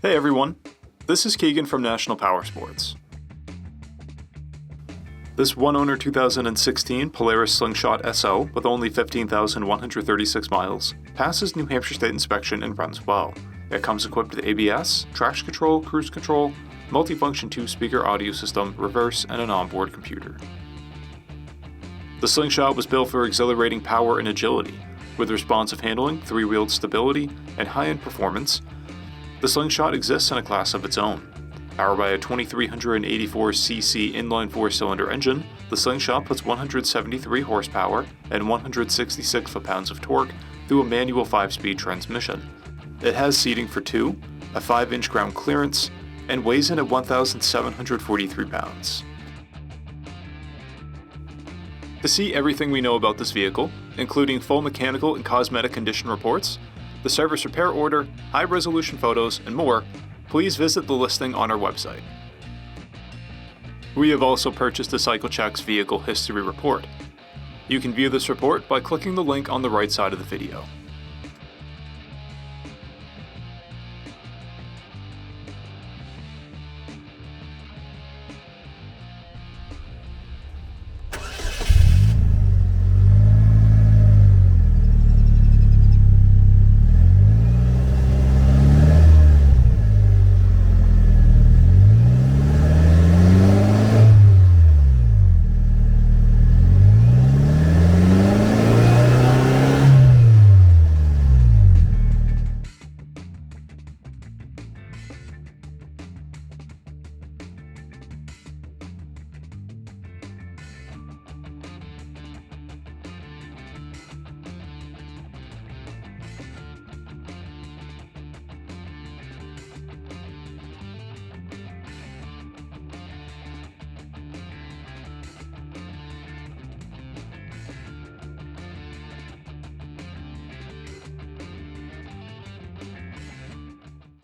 Hey everyone, this is Keegan from National Powersports. This one-owner 2016 Polaris Slingshot SO with only 15,136 miles passes New Hampshire State inspection and runs well. It comes equipped with ABS, traction control, cruise control, multifunction 2-speaker audio system, reverse, and an onboard computer. The Slingshot was built for exhilarating power and agility. With responsive handling, 3-wheeled stability, and high-end performance, the Slingshot exists in a class of its own. Powered by a 2384cc inline 4-cylinder engine, the Slingshot puts 173 horsepower and 166 foot-pounds of torque through a manual 5-speed transmission. It has seating for 2, a 5-inch ground clearance, and weighs in at 1,743 pounds. To see everything we know about this vehicle, including full mechanical and cosmetic condition reports, the service repair order, high-resolution photos, and more, please visit the listing on our website. We have also purchased the CycleCheck's Vehicle History Report. You can view this report by clicking the link on the right side of the video.